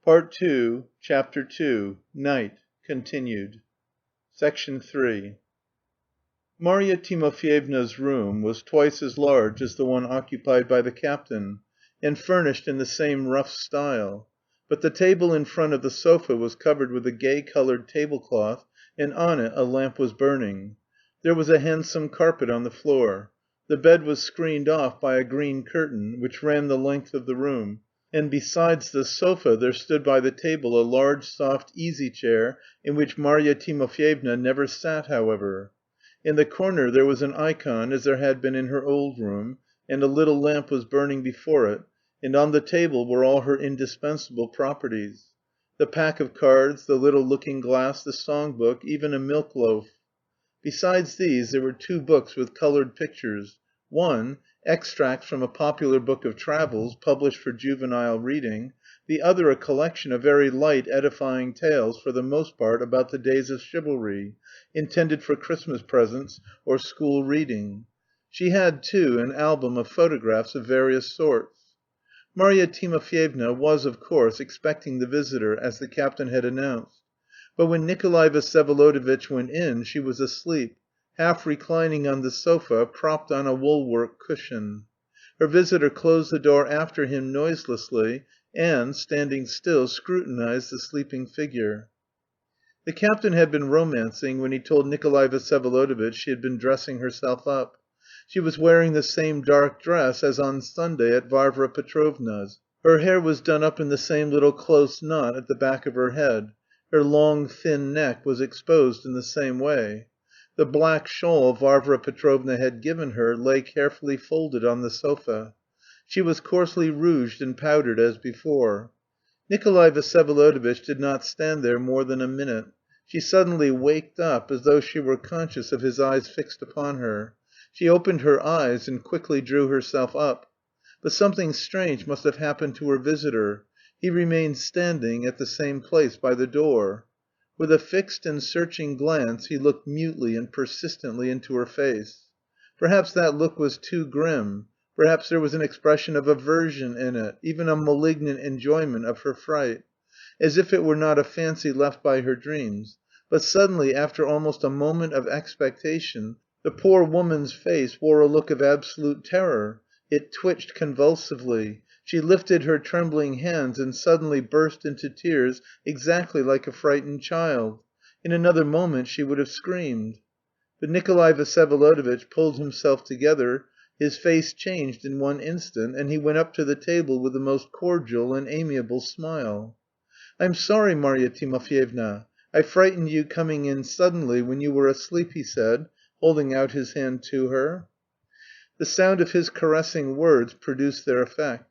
Part 2, Chapter 2, Night, Continued. Section 3. Marya Timofyevna's room was twice as large as the one occupied by the captain, and furnished in the same rough style, but the table in front of the sofa was covered with a gay-coloured tablecloth, and on it a lamp was burning. There was a handsome carpet on the floor. The bed was screened off by a green curtain, which ran the length of the room, and besides the sofa there stood by the table a large soft easy chair in which Marya Timofyevna never sat, however. In the corner there was an ikon, as there had been in her old room, and a little lamp was burning before it, and on the table were all her indispensable properties: the pack of cards, the little looking-glass, the song-book, even a milk-loaf. Besides these there were two books with coloured pictures: one, extracts from a popular book of travels, published for juvenile reading; the other a collection of very light edifying tales, for the most part about the days of chivalry, intended for Christmas presents or school reading. She had, too, an album of photographs of various sorts. Marya Timofyevna was, of course, expecting the visitor, as the captain had announced. But when Nikolay Vsyevolodovitch went in, she was asleep, half reclining on the sofa, propped on a woolwork cushion. Her visitor closed the door after him noiselessly, and, standing still, scrutinized the sleeping figure. The captain had been romancing when he told Nikolay Vsyevolodovitch she had been dressing herself up. She was wearing the same dark dress as on Sunday at Varvara Petrovna's. Her hair was done up in the same little close knot at the back of her head. Her long, thin neck was exposed in the same way. The black shawl Varvara Petrovna had given her lay carefully folded on the sofa. She was coarsely rouged and powdered as before. Nikolay Vsyevolodovitch did not stand there more than a minute. She suddenly waked up, as though she were conscious of his eyes fixed upon her. She opened her eyes and quickly drew herself up. But something strange must have happened to her visitor. He remained standing at the same place by the door. With a fixed and searching glance he looked mutely and persistently into her face. Perhaps that look was too grim, perhaps there was an expression of aversion in it, even a malignant enjoyment of her fright, as if it were not a fancy left by her dreams, but suddenly, after almost a moment of expectation, the poor woman's face wore a look of absolute terror. It twitched convulsively. She lifted her trembling hands and suddenly burst into tears exactly like a frightened child. In another moment she would have screamed. But Nikolay Vsyevolodovitch pulled himself together, his face changed in one instant, and he went up to the table with the most cordial and amiable smile. "I'm sorry, Marya Timofyevna, I frightened you coming in suddenly when you were asleep," he said, holding out his hand to her. The sound of his caressing words produced their effect.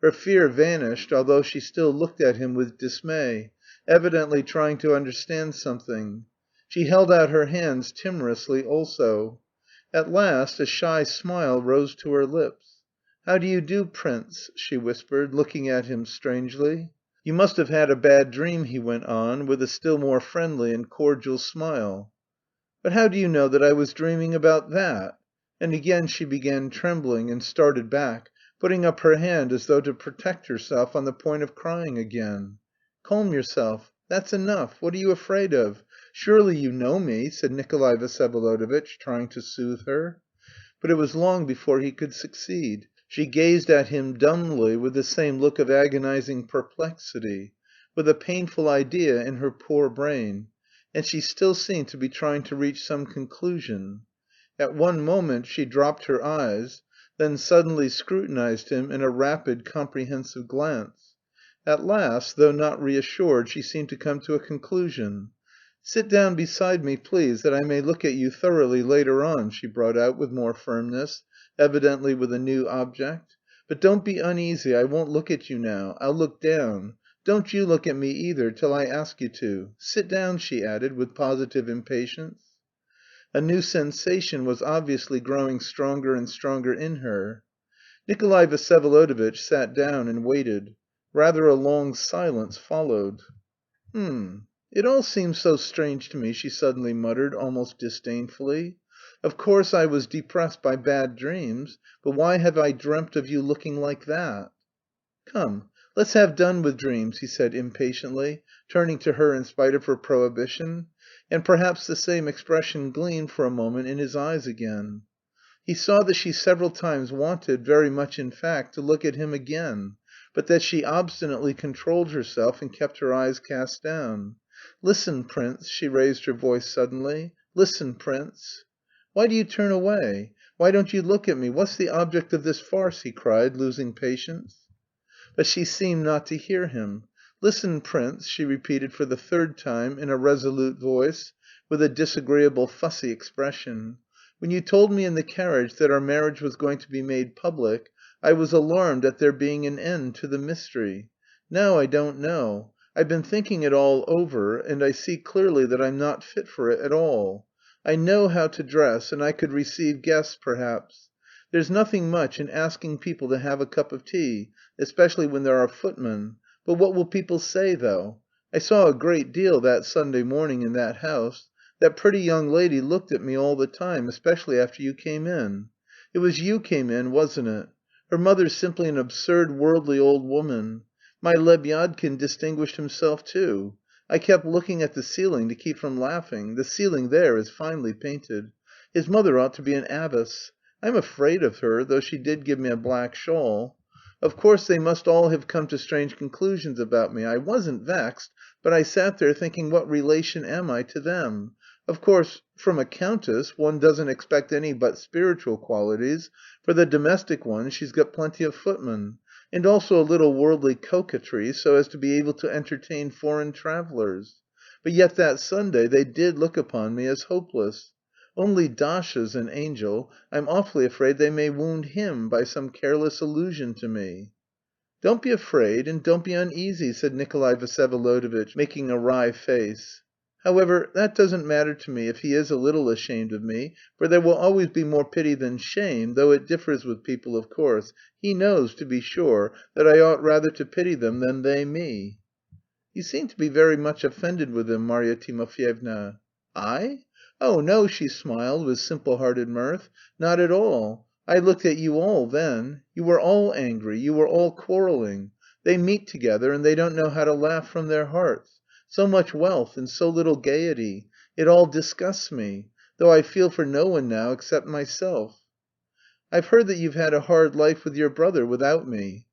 Her fear vanished, although she still looked at him with dismay, evidently trying to understand something. She held out her hands timorously also. At last a shy smile rose to her lips. "How do you do, prince?" she whispered, looking at him strangely. "You must have had a bad dream," he went on, with a still more friendly and cordial smile. "But how do you know that I was dreaming about that?" And again she began trembling, and started back, putting up her hand as though to protect herself, on the point of crying again. "Calm yourself. That's enough. What are you afraid of? Surely you know me?" said Nikolay Vsyevolodovitch, trying to soothe her. But it was long before he could succeed. She gazed at him dumbly, with the same look of agonizing perplexity, with a painful idea in her poor brain, and she still seemed to be trying to reach some conclusion. At one moment she dropped her eyes, then suddenly scrutinized him in a rapid, comprehensive glance. At last, though not reassured, she seemed to come to a conclusion. "Sit down beside me, please, that I may look at you thoroughly later on," she brought out with more firmness, evidently with a new object. "But don't be uneasy, I won't look at you now. I'll look down. Don't you look at me either till I ask you to. Sit down," she added with positive impatience. A new sensation was obviously growing stronger and stronger in her. Nikolay Vsyevolodovitch sat down and waited. Rather a long silence followed. It all seems so strange to me," she suddenly muttered, almost disdainfully. "Of course I was depressed by bad dreams, but why have I dreamt of you looking like that?" "Come, "Let's have done with dreams," he said impatiently, turning to her in spite of her prohibition, and perhaps the same expression gleamed for a moment in his eyes again. He saw that she several times wanted, very much in fact, to look at him again, but that she obstinately controlled herself and kept her eyes cast down. "Listen, prince," she raised her voice suddenly. "Listen, prince." "Why do you turn away? Why don't you look at me? What's the object of this farce?" he cried, losing patience. But she seemed not to hear him. "Listen, prince," she repeated for the third time in a resolute voice, with a disagreeable fussy expression. "When you told me in the carriage that our marriage was going to be made public, I was alarmed at there being an end to the mystery. Now I don't know. I've been thinking it all over, and I see clearly that I'm not fit for it at all. I know how to dress, and I could receive guests perhaps. There's nothing much in asking people to have a cup of tea, especially when there are footmen. But what will people say, though? I saw a great deal that Sunday morning in that house. That pretty young lady looked at me all the time, especially after you came in. It was you came in, wasn't it? Her mother's simply an absurd worldly old woman. My Lebyadkin distinguished himself too. I kept looking at the ceiling to keep from laughing. The ceiling there is finely painted. His mother ought to be an abbess. I'm afraid of her, though she did give me a black shawl. Of course they must all have come to strange conclusions about me. I wasn't vexed, but I sat there thinking what relation am I to them? Of course, from a countess one doesn't expect any but spiritual qualities; for the domestic ones she's got plenty of footmen, and also a little worldly coquetry, so as to be able to entertain foreign travellers. But yet that Sunday they did look upon me as hopeless. Only Dasha's an angel. I'm awfully afraid they may wound him by some careless allusion to me." "Don't be afraid and don't be uneasy," said Nikolay Vsyevolodovitch, making a wry face. "However, that doesn't matter to me if he is a little ashamed of me, for there will always be more pity than shame, though it differs with people, of course. He knows, to be sure, that I ought rather to pity them than they me." "You seem to be very much offended with him, Marya Timofyevna." "I? Oh, no," she smiled with simple hearted mirth. "Not at all. I looked at you all then. You were all angry, you were all quarrelling. They meet together and they don't know how to laugh from their hearts. So much wealth and so little gaiety. It all disgusts me. Though I feel for no one now except myself." "I've heard that you've had a hard life with your brother without me."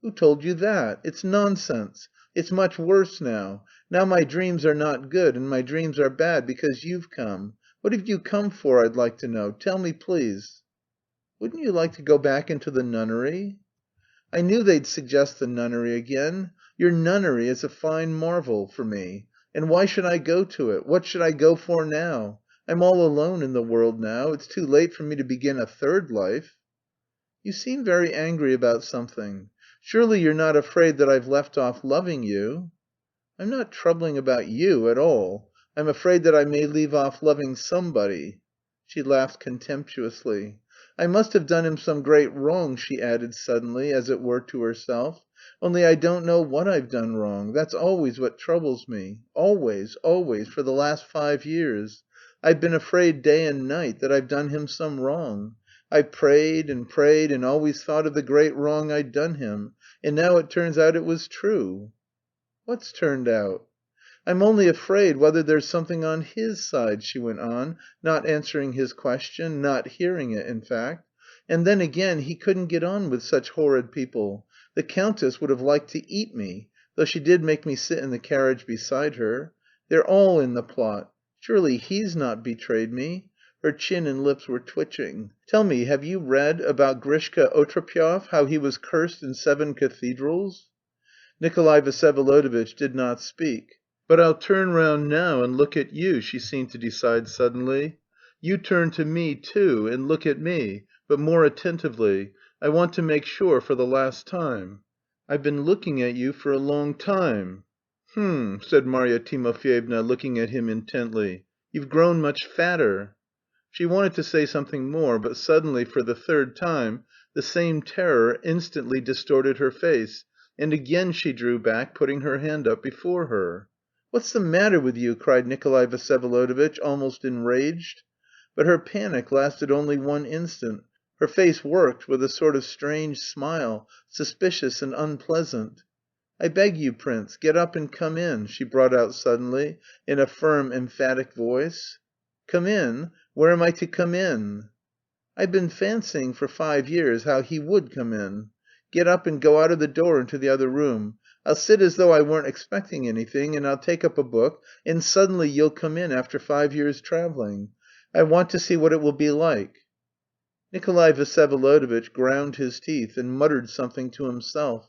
"Who told you that? It's nonsense. It's much worse now. Now my dreams are not good, and my dreams are bad because you've come. What have you come for, I'd like to know? Tell me, please." "Wouldn't you like to go back into the nunnery?" "I knew they'd suggest the nunnery again. Your nunnery is a fine marvel for me. And why should I go to it? What should I go for now? I'm all alone in the world now. It's too late for me to begin a third life." "You seem very angry about something. Surely you're not afraid that I've left off loving you?" "I'm not troubling about you at all. I'm afraid that I may leave off loving somebody." She laughed contemptuously. "I must have done him some great wrong," she added suddenly, as it were to herself. "Only I don't know what I've done wrong. That's always what troubles me. Always, always, for the last 5 years. I've been afraid day and night that I've done him some wrong. I've prayed and always thought of the great wrong I'd done him, and now it turns out it was true." "What's turned out?" "I'm only afraid whether there's something on his side," she went on, not answering his question, not hearing it, in fact. "And then again, he couldn't get on with such horrid people. The countess would have liked to eat me, though she did make me sit in the carriage beside her. They're all in the plot. Surely he's not betrayed me?" Her chin and lips were twitching. "Tell me, have you read about Grishka Otrepyev, how he was cursed in 7 cathedrals?" Nikolay Vsyevolodovitch did not speak. "But I'll turn round now and look at you," she seemed to decide suddenly. "You turn to me too, and look at me, but more attentively. I want to make sure for the last time. I've been looking at you for a long time." "H'm," said Marya Timofyevna, looking at him intently. "You've grown much fatter." She wanted to say something more, but suddenly, for the third time, the same terror instantly distorted her face, and again she drew back, putting her hand up before her. "What's the matter with you?" cried Nikolay Vsyevolodovitch, almost enraged. But her panic lasted only 1 instant. Her face worked with a sort of strange smile, suspicious and unpleasant. I beg you, prince, get up and come in," she brought out suddenly in a firm, emphatic voice. "Come in? Where am I to come in?" "I've been fancying for 5 years how he would come in. Get up and go out of the door into the other room. I'll sit as though I weren't expecting anything, and I'll take up a book, and suddenly you'll come in after 5 years' travelling. I want to see what it will be like." Nikolay Vsyevolodovitch ground his teeth and muttered something to himself.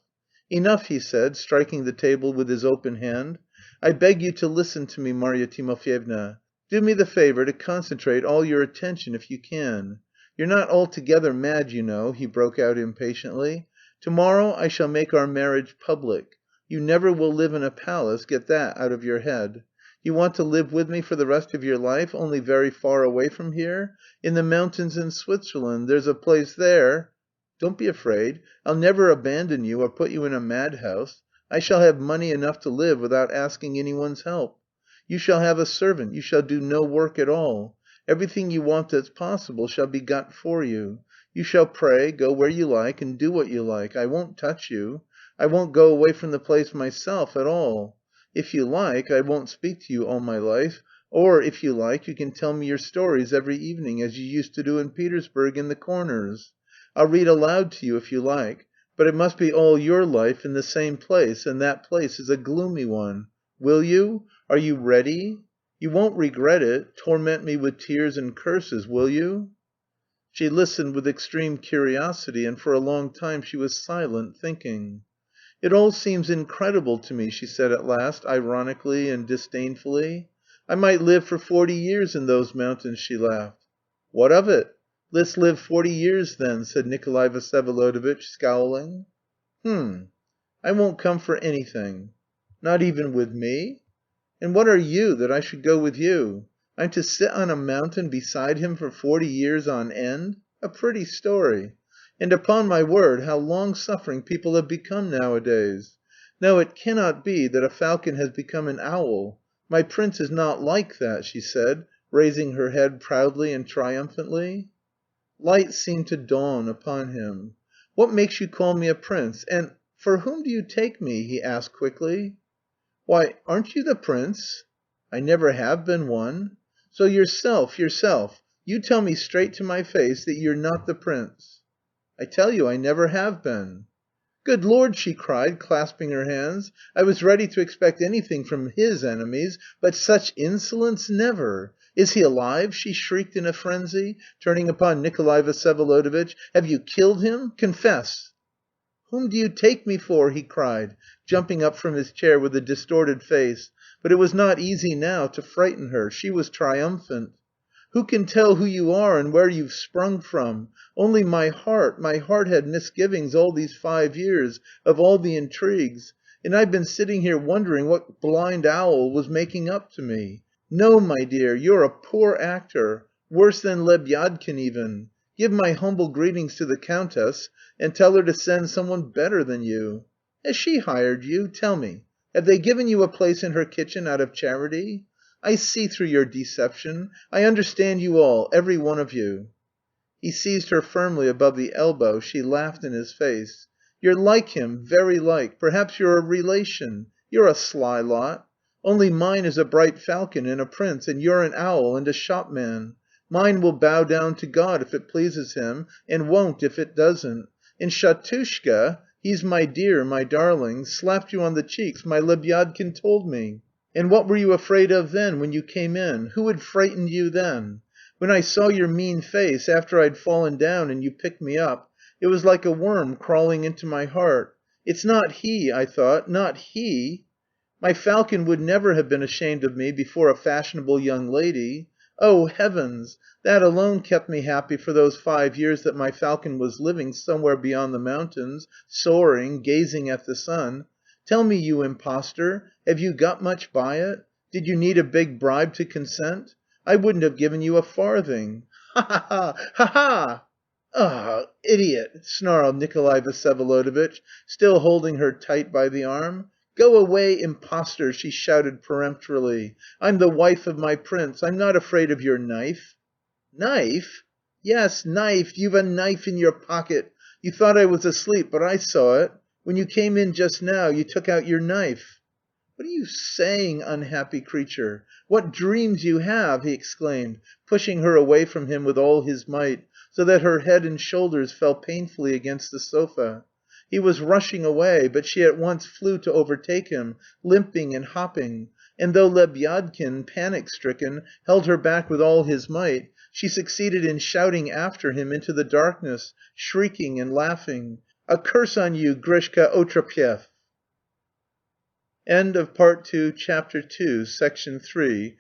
"Enough," he said, striking the table with his open hand. "I beg you to listen to me, Marya Timofyevna. Do me the favour to concentrate all your attention if you can. You're not altogether mad, you know," he broke out impatiently. "To morrow I shall make our marriage public. You never will live in a palace, get that out of your head. You want to live with me for the rest of your life, only very far away from here? In the mountains in Switzerland, there's a place there. Don't be afraid, I'll never abandon you or put you in a madhouse. I shall have money enough to live without asking anyone's help. You shall have a servant, you shall do no work at all. Everything you want that's possible shall be got for you. You shall pray, go where you like, and do what you like. I won't touch you. I won't go away from the place myself at all. If you like, I won't speak to you all my life, or if you like, you can tell me your stories every evening, as you used to do in Petersburg in the corners. I'll read aloud to you if you like, but it must be all your life in the same place, and that place is a gloomy one. Will you? Are you ready? You won't regret it, torment me with tears and curses, will you?" She listened with extreme curiosity, and for a long time she was silent, thinking. "It all seems incredible to me," she said at last, ironically and disdainfully. "I might live for 40 years in those mountains," she laughed. "What of it? Let's live 40 years then," said Nikolay Vsyevolodovitch, scowling. "H'm. I won't come for anything." "Not even with me?" "And what are you that I should go with you? I'm to sit on a mountain beside him for 40 years on end? A pretty story! And upon my word, how long‐suffering people have become nowadays! No, it cannot be that a falcon has become an owl. My prince is not like that," she said, raising her head proudly and triumphantly. Light seemed to dawn upon him. "What makes you call me a prince, and for whom do you take me?" he asked quickly. "Why, aren't you the prince?" "I never have been one." "So yourself, you tell me straight to my face that you're not the prince." "I tell you I never have been." "Good Lord!" she cried, clasping her hands. "I was ready to expect anything from his enemies, but such insolence, never! Is he alive?" she shrieked in a frenzy, turning upon Nikolay Vsyevolodovitch. "Have you killed him? Confess!" "Whom do you take me for?" he cried, jumping up from his chair with a distorted face, but it was not easy now to frighten her. She was triumphant. "Who can tell who you are and where you've sprung from? Only my heart had misgivings all these 5 years of all the intrigues, and I've been sitting here wondering what blind owl was making up to me. No, my dear, you're a poor actor, worse than Lebyadkin even. Give my humble greetings to the countess, and tell her to send someone better than you. Has she hired you? Tell me, have they given you a place in her kitchen out of charity? I see through your deception. I understand you all, every one of you." He seized her firmly above the elbow. She laughed in his face. "You're like him, very like. Perhaps you're a relation. You're a sly lot. Only mine is a bright falcon and a prince, and you're an owl and a shopman. Mine will bow down to God if it pleases him, and won't if it doesn't. And Shatushka, he's my dear, my darling, slapped you on the cheeks, my Lebyadkin told me. And what were you afraid of then, when you came in? Who had frightened you then? When I saw your mean face, after I'd fallen down and you picked me up, it was like a worm crawling into my heart. It's not he, I thought, not he! My falcon would never have been ashamed of me before a fashionable young lady. Oh, heavens! That alone kept me happy for those 5 years that my falcon was living somewhere beyond the mountains, soaring, gazing at the sun. Tell me, you impostor, have you got much by it? Did you need a big bribe to consent? I wouldn't have given you a farthing. Ha ha ha! Ha ha!" "Ah, idiot!" snarled Nikolay Vsyevolodovitch, still holding her tight by the arm. "Go away, impostor!" she shouted peremptorily. "I'm the wife of my prince. I'm not afraid of your knife." "Knife?" "Yes, knife. You've a knife in your pocket. You thought I was asleep, but I saw it. When you came in just now you took out your knife." "What are you saying, unhappy creature? What dreams you have!" he exclaimed, pushing her away from him with all his might, so that her head and shoulders fell painfully against the sofa. He was rushing away, but she at once flew to overtake him, limping and hopping, and though Lebyadkin, panic stricken, held her back with all his might, she succeeded in shouting after him into the darkness, shrieking and laughing: "A curse on you, Grishka Otrepyev!" End of Part Two, Chapter 2, Section 3,